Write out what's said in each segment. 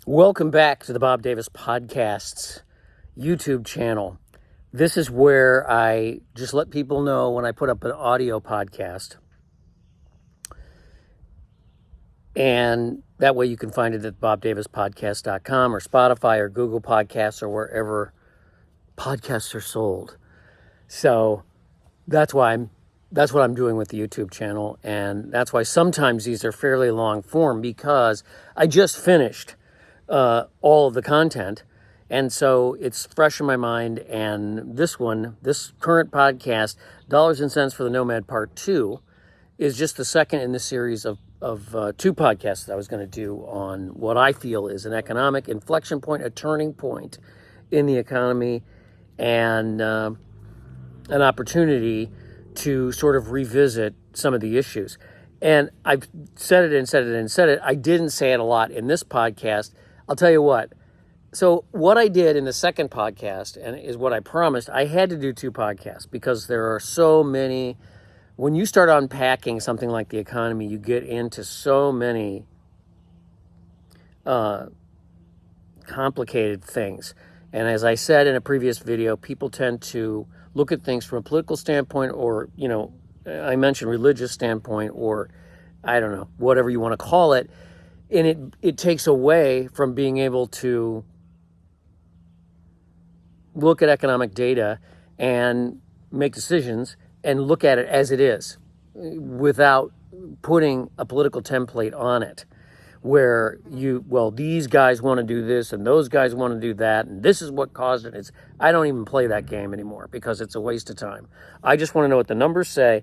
Welcome back to the Bob Davis Podcasts YouTube channel. This is where I just let people know when I put up an audio podcast. And that way you can find it at bobdavispodcast.com or Spotify or Google Podcasts or wherever podcasts are sold. So that's what I'm doing with the YouTube channel. And that's why sometimes these are fairly long form, because I just finished all of the content. And so it's fresh in my mind. And this current podcast, Dollars and Cents for the Nomad Part 2, is just the second in the series of two podcasts that I was going to do on what I feel is an economic inflection point, a turning point in the economy, and an opportunity to sort of revisit some of the issues. And I've said it. I didn't say it a lot in this podcast. I'll tell you what. So what I did in the second podcast, and is what I promised, I had to do two podcasts because there are so many. When you start unpacking something like the economy, you get into so many complicated things. And as I said in a previous video, people tend to look at things from a political standpoint, or, I mentioned religious standpoint, or I don't know, whatever you want to call it. And it takes away from being able to look at economic data and make decisions and look at it as it is, without putting a political template on it, where these guys want to do this and those guys want to do that, and this is what caused it. I don't even play that game anymore because it's a waste of time. I just want to know what the numbers say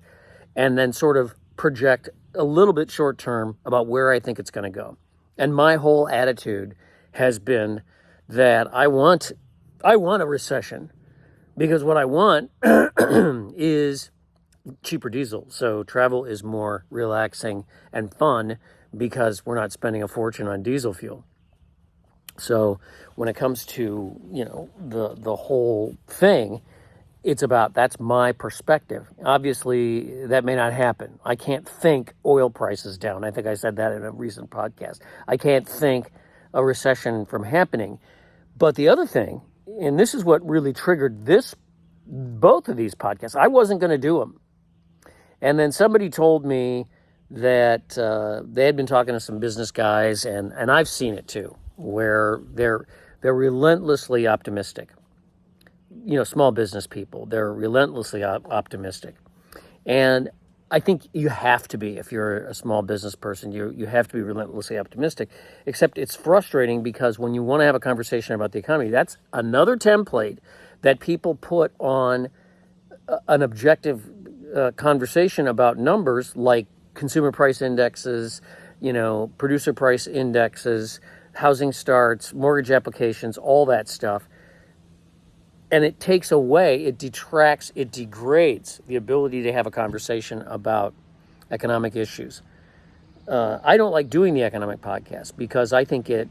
and then sort of project a little bit short term about where I think it's going to go. And my whole attitude has been that I want a recession, because what I want is cheaper diesel. So travel is more relaxing and fun because we're not spending a fortune on diesel fuel. So when it comes to, the whole thing, that's my perspective. Obviously, that may not happen. I can't think oil prices down. I think I said that in a recent podcast. I can't think a recession from happening. But the other thing, and this is what really triggered both of these podcasts, I wasn't going to do them. And then somebody told me that they had been talking to some business guys, and I've seen it too, where they're relentlessly optimistic. Small business people, they're relentlessly optimistic. And I think you have to be, if you're a small business person, you have to be relentlessly optimistic, except it's frustrating because when you want to have a conversation about the economy, that's another template that people put on an objective conversation about numbers like consumer price indexes, producer price indexes, housing starts, mortgage applications, all that stuff. And it takes away, it detracts, it degrades the ability to have a conversation about economic issues. I don't like doing the economic podcast because I think it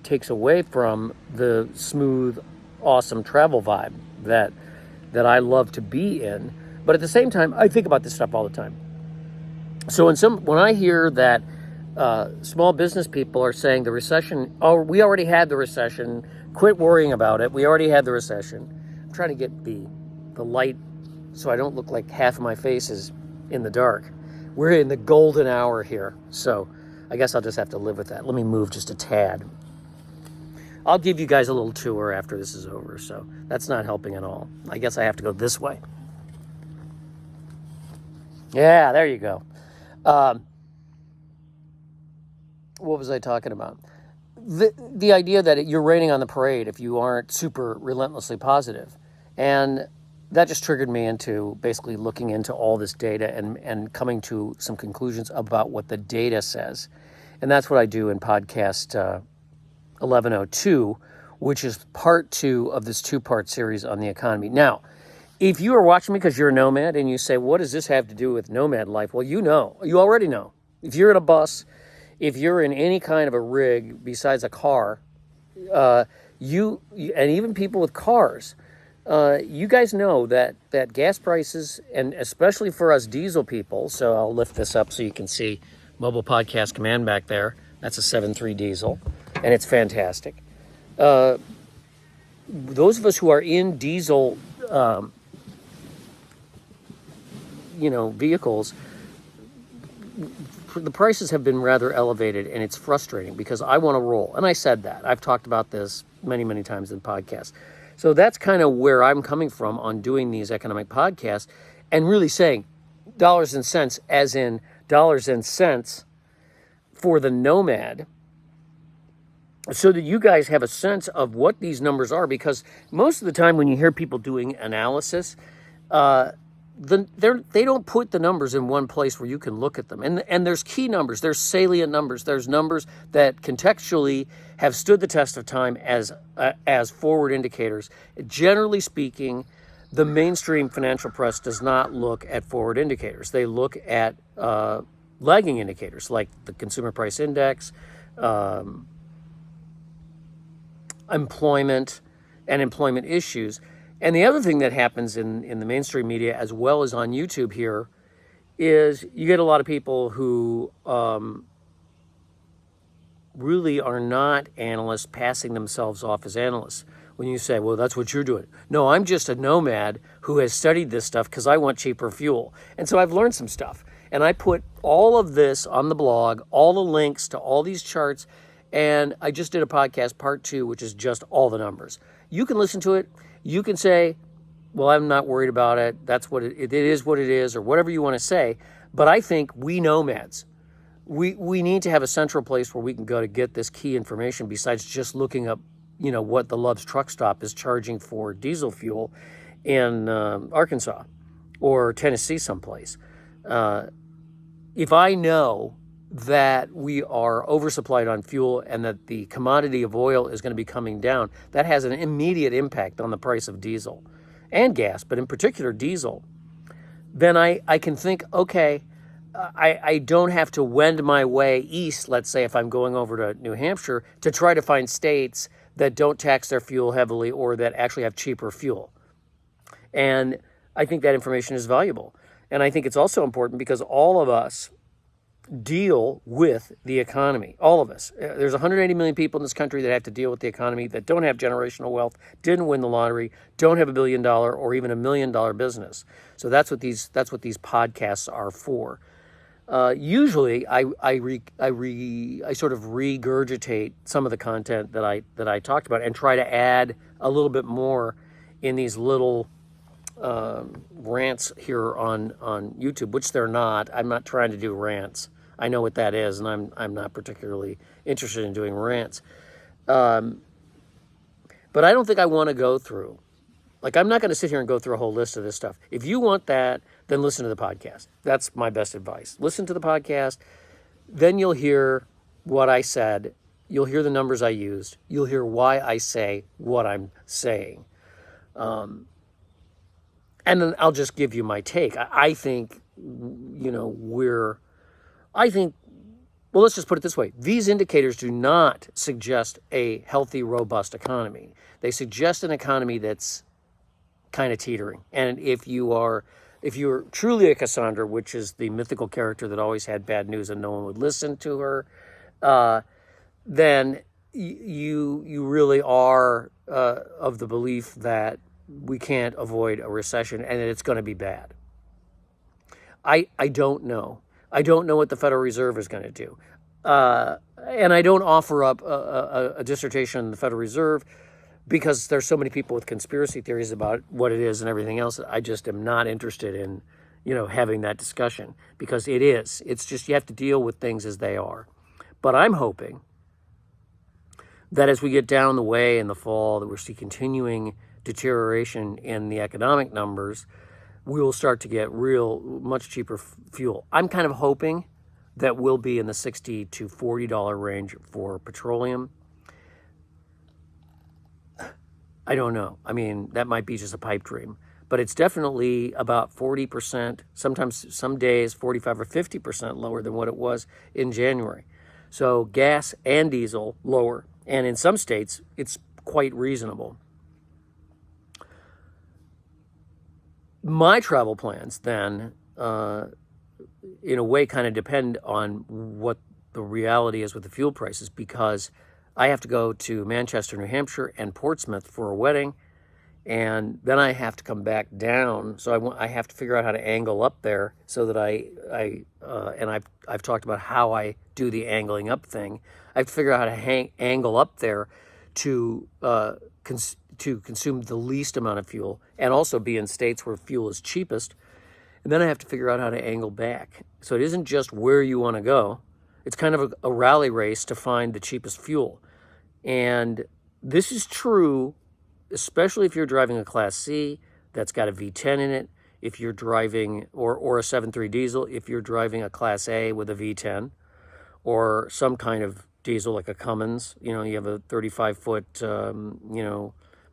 takes away from the smooth, awesome travel vibe that I love to be in. But at the same time, I think about this stuff all the time. So when I hear that small business people are saying the recession, we already had the recession, quit worrying about it, we already had the recession. I'm trying to get the light so I don't look like half of my face is in the dark. We're in the golden hour here, so I guess I'll just have to live with that. Let me move just a tad. I'll give you guys a little tour after this is over, so that's not helping at all. I guess I have to go this way. Yeah, there you go. What was I talking about? The idea that you're raining on the parade if you aren't super relentlessly positive. And that just triggered me into basically looking into all this data and coming to some conclusions about what the data says. And that's what I do in podcast 1102, which is part 2 of this 2-part series on the economy. Now, if you are watching me because you're a nomad and you say, what does this have to do with nomad life? Well, you already know. If you're in a bus, if you're in any kind of a rig besides a car, and even people with cars, you guys know that gas prices, and especially for us diesel people, so I'll lift this up so you can see mobile podcast command back there. That's a 7.3 diesel. and it's fantastic. Those of us who are in diesel, vehicles, the prices have been rather elevated, and it's frustrating because I want to roll. And I said that. I've talked about this many, many times in podcasts. So that's kind of where I'm coming from on doing these economic podcasts and really saying dollars and cents, as in dollars and cents for the Nomad, so that you guys have a sense of what these numbers are. Because most of the time when you hear people doing analysis, they don't put the numbers in one place where you can look at them. And there's key numbers, there's salient numbers, there's numbers that contextually have stood the test of time as forward indicators. Generally speaking, the mainstream financial press does not look at forward indicators. They look at lagging indicators like the consumer price index, employment, and employment issues. And the other thing that happens in the mainstream media, as well as on YouTube here, is you get a lot of people who really are not analysts passing themselves off as analysts. When you say, well, that's what you're doing. No, I'm just a nomad who has studied this stuff because I want cheaper fuel. And so I've learned some stuff. And I put all of this on the blog, all the links to all these charts. And I just did a podcast, part 2, which is just all the numbers. You can listen to it. You can say, well, I'm not worried about it. That's what it is what it is, or whatever you want to say. But I think we nomads, we need to have a central place where we can go to get this key information besides just looking up, what the Love's truck stop is charging for diesel fuel in Arkansas or Tennessee someplace. If I know that we are oversupplied on fuel and that the commodity of oil is going to be coming down, that has an immediate impact on the price of diesel and gas, but in particular diesel, then I can think, okay, I don't have to wend my way east, let's say if I'm going over to New Hampshire, to try to find states that don't tax their fuel heavily or that actually have cheaper fuel. And I think that information is valuable. And I think it's also important because all of us deal with the economy. All of us. There's 180 million people in this country that have to deal with the economy, that don't have generational wealth, didn't win the lottery, don't have $1 billion or even $1 million business. So that's what these podcasts are for. Usually, I sort of regurgitate some of the content that I talked about and try to add a little bit more in these little rants here on YouTube, which they're not. I'm not trying to do rants. I know what that is, and I'm not particularly interested in doing rants. But I don't think I want to go through. Like, I'm not going to sit here and go through a whole list of this stuff. If you want that, then listen to the podcast. That's my best advice. Listen to the podcast. Then you'll hear what I said. You'll hear the numbers I used. You'll hear why I say what I'm saying. And then I'll just give you my take. I think, well, let's just put it this way. These indicators do not suggest a healthy, robust economy. They suggest an economy that's kind of teetering. And if you're truly a Cassandra, which is the mythical character that always had bad news and no one would listen to her, then you really are of the belief that we can't avoid a recession and that it's going to be bad. I don't know. I don't know what the Federal Reserve is going to do. And I don't offer up a dissertation on the Federal Reserve because there's so many people with conspiracy theories about what it is and everything else. I just am not interested in, having that discussion because it's just you have to deal with things as they are. But I'm hoping that as we get down the way in the fall, that we're seeing continuing deterioration in the economic numbers, we will start to get much cheaper fuel. I'm kind of hoping that we'll be in the $60 to $40 range for petroleum. I don't know. I mean, that might be just a pipe dream, but it's definitely about 40%, sometimes some days 45 or 50% lower than what it was in January. So gas and diesel lower, and in some states, it's quite reasonable. My travel plans then, in a way, kind of depend on what the reality is with the fuel prices, because I have to go to Manchester, New Hampshire and Portsmouth for a wedding, and then I have to come back down. So I have to figure out how to angle up there so that and I've talked about how I do the angling up thing. I have to figure out how to angle up there to to consume the least amount of fuel, and also be in states where fuel is cheapest. And then I have to figure out how to angle back. So it isn't just where you want to go. It's kind of a rally race to find the cheapest fuel. And this is true, especially if you're driving a Class C that's got a V10 in it, if you're driving, or a 7.3 diesel, if you're driving a Class A with a V10, or some kind of diesel like a Cummins. You have a 35-foot,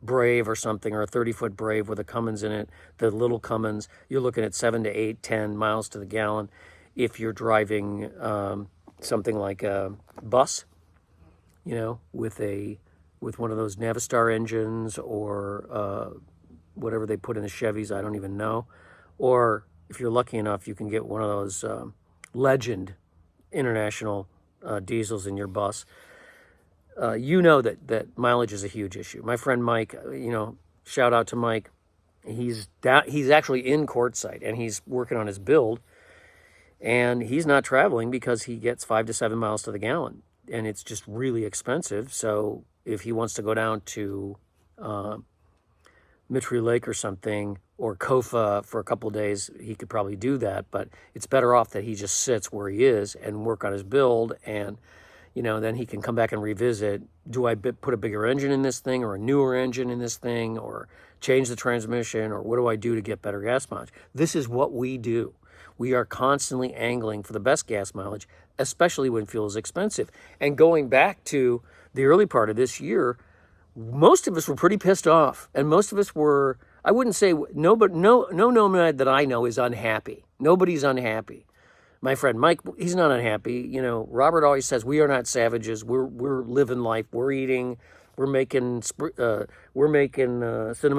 Brave or something, or a 30-foot Brave with a Cummins in it, the little Cummins, you're looking at 7 to 8, 10 miles to the gallon. If you're driving something like a bus, with one of those Navistar engines, or whatever they put in the Chevys, I don't even know. Or if you're lucky enough, you can get one of those Legend International diesels in your bus. That mileage is a huge issue. My friend Mike, shout out to Mike. He's actually in Quartzsite, and he's working on his build, and he's not traveling because he gets 5 to 7 miles to the gallon, and it's just really expensive. So if he wants to go down to Mitri Lake or something, or Kofa for a couple of days, he could probably do that, but it's better off that he just sits where he is and work on his build, and then he can come back and revisit, do I put a bigger engine in this thing, or a newer engine in this thing, or change the transmission, or what do I do to get better gas mileage? This is what we do. We are constantly angling for the best gas mileage, especially when fuel is expensive. And going back to the early part of this year, most of us were pretty pissed off. And most of us were, I wouldn't say, no nomad that I know is unhappy. Nobody's unhappy. My friend Mike, he's not unhappy. Robert always says we are not savages. We're living life. We're eating. We're making cinnamon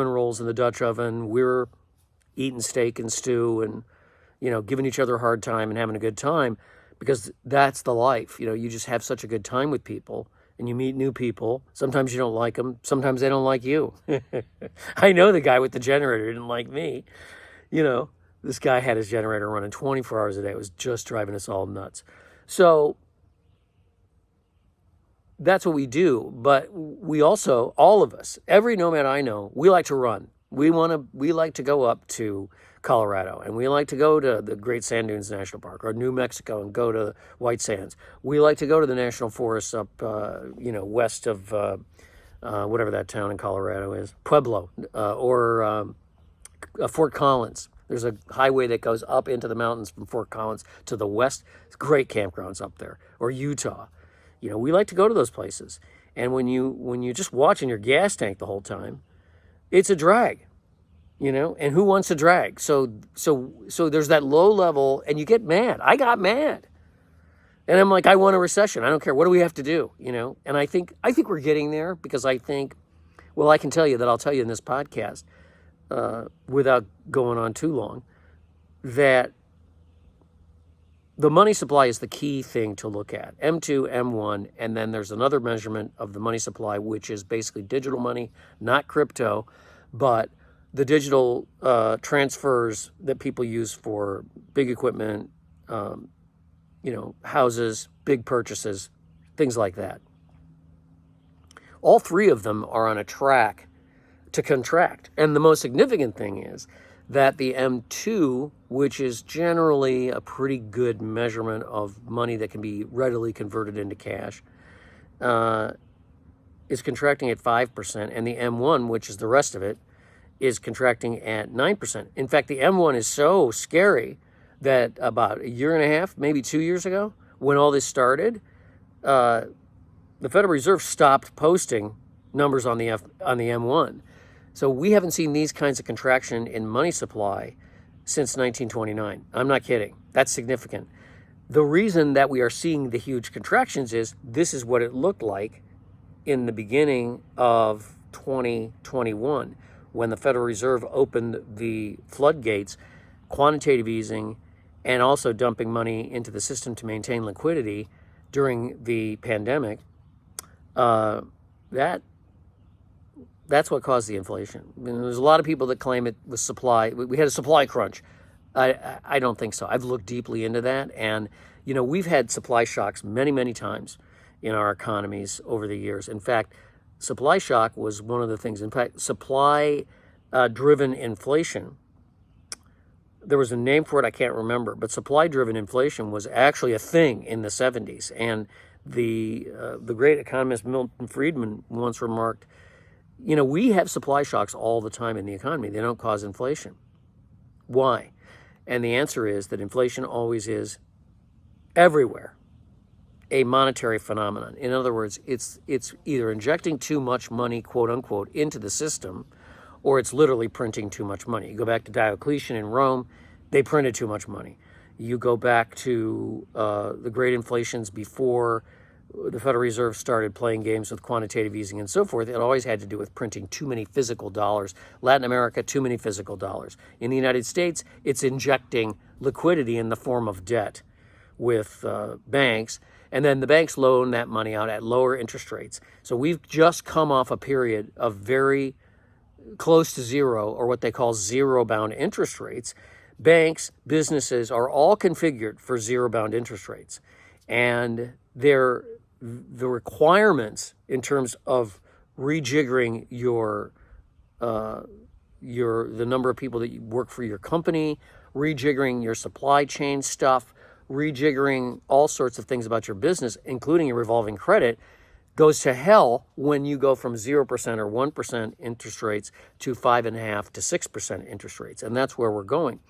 rolls in the Dutch oven. We're eating steak and stew, and giving each other a hard time and having a good time, because that's the life. You just have such a good time with people, and you meet new people. Sometimes you don't like them. Sometimes they don't like you. I know the guy with the generator didn't like me. This guy had his generator running 24 hours a day. It was just driving us all nuts. So that's what we do. But we also, all of us, every nomad I know, we like to run. We like to go up to Colorado, and we like to go to the Great Sand Dunes National Park, or New Mexico, and go to White Sands. We like to go to the national forests up, west of whatever that town in Colorado is, Pueblo, or Fort Collins. There's a highway that goes up into the mountains from Fort Collins to the west. It's great campgrounds up there. Or Utah. We like to go to those places. And when you're just watching your gas tank the whole time, it's a drag. And who wants a drag? So there's that low level, and you get mad. I got mad. And I'm like, I want a recession. I don't care. What do we have to do? And I think we're getting there, because I think, well, I can tell you that I'll tell you in this podcast, without going on too long, that the money supply is the key thing to look at. M2, M1, and then there's another measurement of the money supply, which is basically digital money, not crypto, but the digital transfers that people use for big equipment, houses, big purchases, things like that. All three of them are on a track to contract. And the most significant thing is that the M2, which is generally a pretty good measurement of money that can be readily converted into cash, is contracting at 5%, and the M1, which is the rest of it, is contracting at 9%. In fact, the M1 is so scary that about a year and a half, maybe 2 years ago, when all this started, the Federal Reserve stopped posting numbers on the M1. So we haven't seen these kinds of contraction in money supply since 1929. I'm not kidding. That's significant. The reason that we are seeing the huge contractions is this is what it looked like in the beginning of 2021, when the Federal Reserve opened the floodgates, quantitative easing, and also dumping money into the system to maintain liquidity during the pandemic. uh, that that's what caused the inflation. I mean, there's a lot of people that claim it was supply. We had a supply crunch. I don't think so. I've looked deeply into that, and we've had supply shocks many times in our economies over the years. In fact, supply shock was one of the things. In fact, supply driven inflation. There was a name for it, I can't remember, but supply driven inflation was actually a thing in the 70s. And the great economist Milton Friedman once remarked, we have supply shocks all the time in the economy. They don't cause inflation. Why? And the answer is that inflation always is everywhere a monetary phenomenon. In other words, it's either injecting too much money, quote unquote, into the system, or it's literally printing too much money. You go back to Diocletian in Rome, they printed too much money. You go back to the great inflations before the Federal Reserve started playing games with quantitative easing and so forth. It always had to do with printing too many physical dollars. Latin America, too many physical dollars. In the United States, it's injecting liquidity in the form of debt with banks, and then the banks loan that money out at lower interest rates. So we've just come off a period of very close to zero, or what they call zero-bound interest rates. Banks, businesses are all configured for zero-bound interest rates, and the requirements in terms of rejiggering the number of people that you work for your company, rejiggering your supply chain stuff, rejiggering all sorts of things about your business, including your revolving credit, goes to hell when you go from 0% or 1% interest rates to 5.5% to 6% interest rates. And that's where we're going.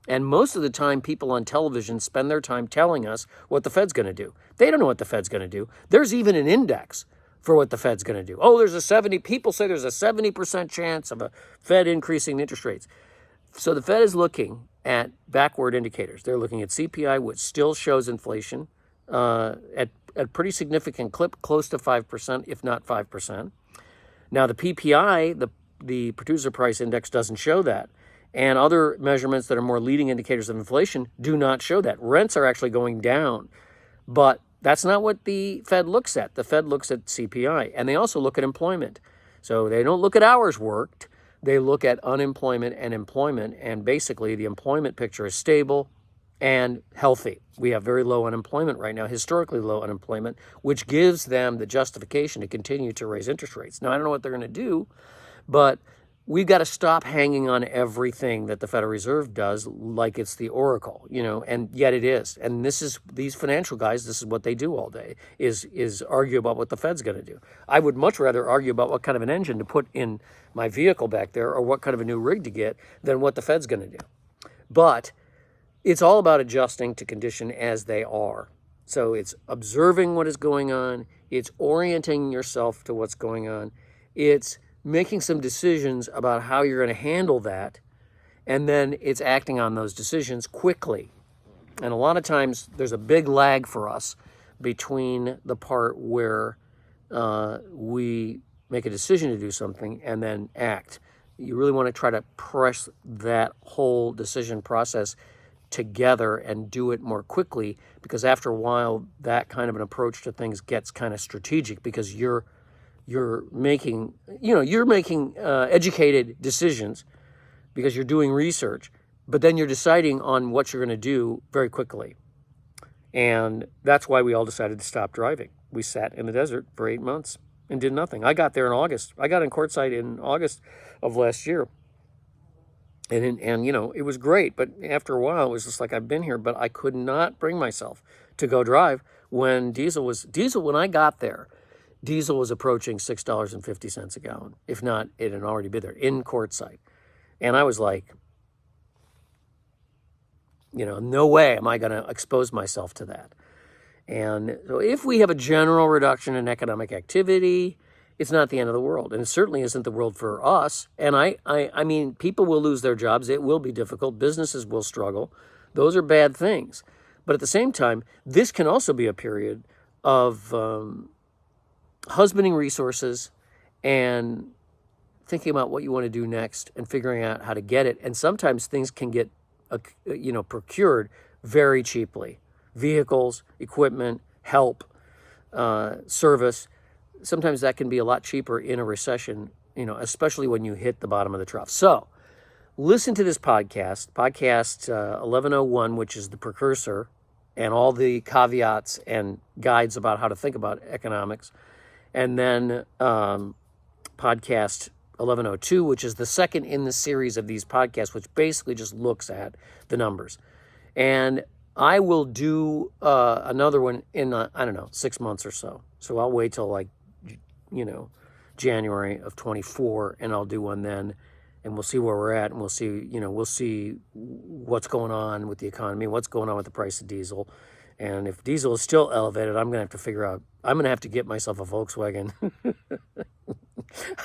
And most of the time, people on television spend their time telling us what the Fed's going to do. They don't know what the Fed's going to do. There's even an index for what the Fed's going to do. Oh, people say there's a 70% chance of a Fed increasing interest rates. So the Fed is looking at backward indicators. They're looking at CPI, which still shows inflation at a pretty significant clip, close to 5%, if not 5%. Now, the PPI, the producer price index, doesn't show that. And other measurements that are more leading indicators of inflation do not show that. Rents are actually going down. But that's not what the Fed looks at. The Fed looks at CPI, and they also look at employment. So they don't look at hours worked. They look at unemployment and employment, and basically the employment picture is stable and healthy. We have very low unemployment right now, historically low unemployment, which gives them the justification to continue to raise interest rates. Now, I don't know what they're going to do, but we've got to stop hanging on everything that the Federal Reserve does like it's the oracle, and yet it is. And these financial guys, this is what they do all day, is argue about what the Fed's going to do. I would much rather argue about what kind of an engine to put in my vehicle back there or what kind of a new rig to get than what the Fed's going to do. But it's all about adjusting to condition as they are. So it's observing what is going on. It's orienting yourself to what's going on. It's making some decisions about how you're going to handle that, and then it's acting on those decisions quickly. And a lot of times there's a big lag for us between the part where we make a decision to do something and then act. You really want to try to press that whole decision process together and do it more quickly, because after a while that kind of an approach to things gets kind of strategic, because you're making educated decisions because you're doing research, but then you're deciding on what you're going to do very quickly. And that's why we all decided to stop driving. We sat in the desert for 8 months and did nothing. I got there in August. I got in Quartzsite in August of last year. And it was great, but after a while it was just like, I've been here, but I could not bring myself to go drive when when I got there, diesel was approaching $6.50 a gallon. If not, it had already been there in Quartzsite. And I was like, no way am I going to expose myself to that. And so if we have a general reduction in economic activity, it's not the end of the world. And it certainly isn't the world for us. And I mean, people will lose their jobs. It will be difficult. Businesses will struggle. Those are bad things. But at the same time, this can also be a period of husbanding resources and thinking about what you want to do next and figuring out how to get it. And sometimes things can get, procured very cheaply. Vehicles, equipment, help, service. sometimes that can be a lot cheaper in a recession, especially when you hit the bottom of the trough. So listen to this podcast 1101, which is the precursor, and all the caveats and guides about how to think about economics. And then podcast 1102, which is the second in the series of these podcasts, which basically just looks at the numbers. And I will do another one in, 6 months or so. So I'll wait till January of 24, and I'll do one then. And we'll see where we're at, and we'll see what's going on with the economy, what's going on with the price of diesel. And if diesel is still elevated, I'm going to have to figure out, I'm going to have to get myself a Volkswagen. I'm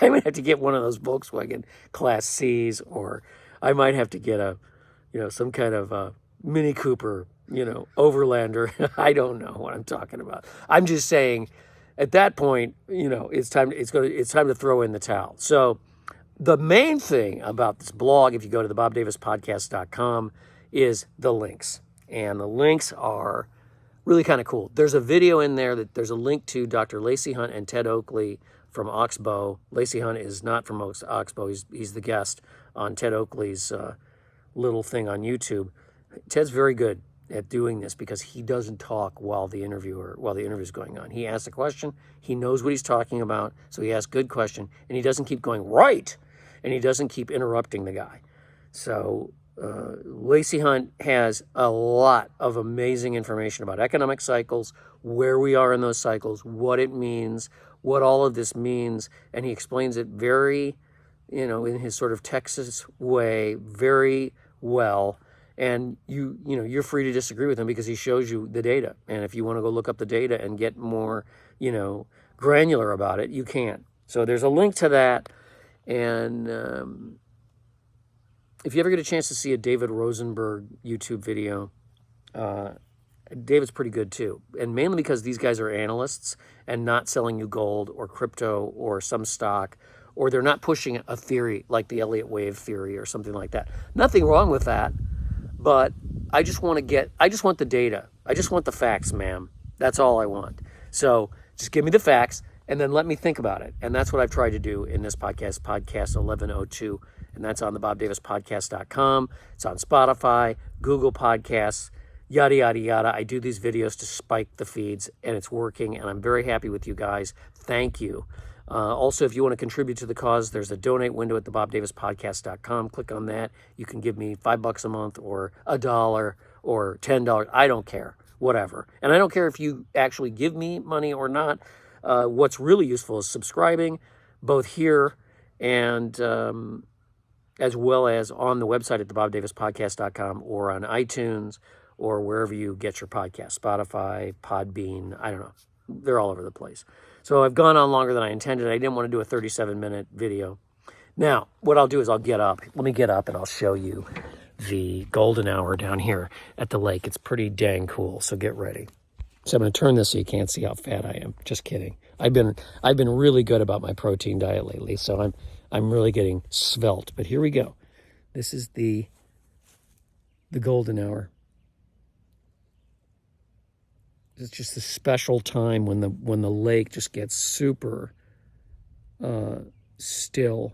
going to have to get one of those Volkswagen Class Cs, or I might have to get some kind of Mini Cooper, Overlander. I don't know what I'm talking about. I'm just saying at that point, it's time to throw in the towel. So the main thing about this blog, if you go to the bobdavispodcast.com, is the links. And the links are really kind of cool. There's a video in there that there's a link to Dr. Lacey Hunt and Ted Oakley from Oxbow. Lacey Hunt is not from Oxbow. He's the guest on Ted Oakley's little thing on YouTube. Ted's very good at doing this because he doesn't talk while the interview is going on. He asks a question, he knows what he's talking about, so he asks good question, and he doesn't keep going right, and he doesn't keep interrupting the guy. So Lacey Hunt has a lot of amazing information about economic cycles, where we are in those cycles, what it means, what all of this means, and he explains it very, in his sort of Texas way, very well. And you're free to disagree with him because he shows you the data. And if you want to go look up the data and get more, granular about it, you can. So there's a link to that. And if you ever get a chance to see a David Rosenberg YouTube video, David's pretty good too. And mainly because these guys are analysts and not selling you gold or crypto or some stock, or they're not pushing a theory like the Elliott wave theory or something like that. Nothing wrong with that. But I just want the data. I just want the facts, ma'am. That's all I want. So just give me the facts and then let me think about it. And that's what I've tried to do in this podcast 1102. And that's on the bobdavispodcast.com. It's on Spotify, Google Podcasts, yada, yada, yada. I do these videos to spike the feeds, and it's working. And I'm very happy with you guys. Thank you. Also, if you want to contribute to the cause, there's a donate window at the bobdavispodcast.com. Click on that. You can give me $5 a month or $1 or $10. I don't care, whatever. And I don't care if you actually give me money or not. What's really useful is subscribing, both here and as well as on the website at the bobdavispodcast.com or on iTunes or wherever you get your podcast, Spotify, Podbean, I don't know. They're all over the place. So I've gone on longer than I intended. I didn't want to do a 37-minute video. Now, what I'll do is I'll get up. Let me get up and I'll show you the golden hour down here at the lake. It's pretty dang cool, so get ready. So I'm going to turn this so you can't see how fat I am. Just kidding. I've been really good about my protein diet lately, so I'm really getting svelte. But here we go. This is the golden hour. It's just a special time when the lake just gets super still,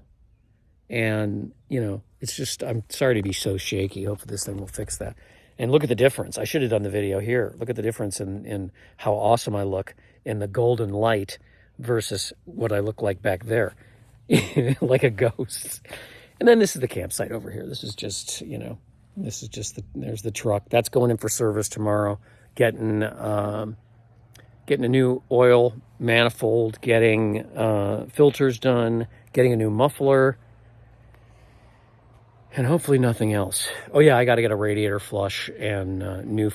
and it's just, I'm sorry to be so shaky. Hopefully this thing will fix that. And look at the difference. I should have done the video here. Look at the difference in how awesome I look in the golden light versus what I look like back there, like a ghost. And then this is the campsite over here. This is just there's the truck that's going in for service tomorrow. Getting a new oil manifold, getting filters done, getting a new muffler, and hopefully nothing else. Oh yeah, I got to get a radiator flush and new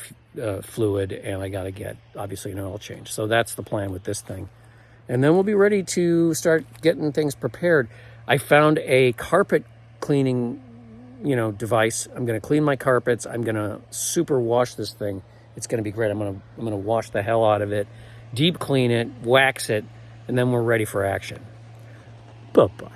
fluid, and I got to get obviously an oil change. So that's the plan with this thing, and then we'll be ready to start getting things prepared. I found a carpet cleaning, device. I'm going to clean my carpets. I'm going to super wash this thing. It's going to be great. I'm going to wash the hell out of it, deep clean it, wax it, and then we're ready for action. Bye-bye.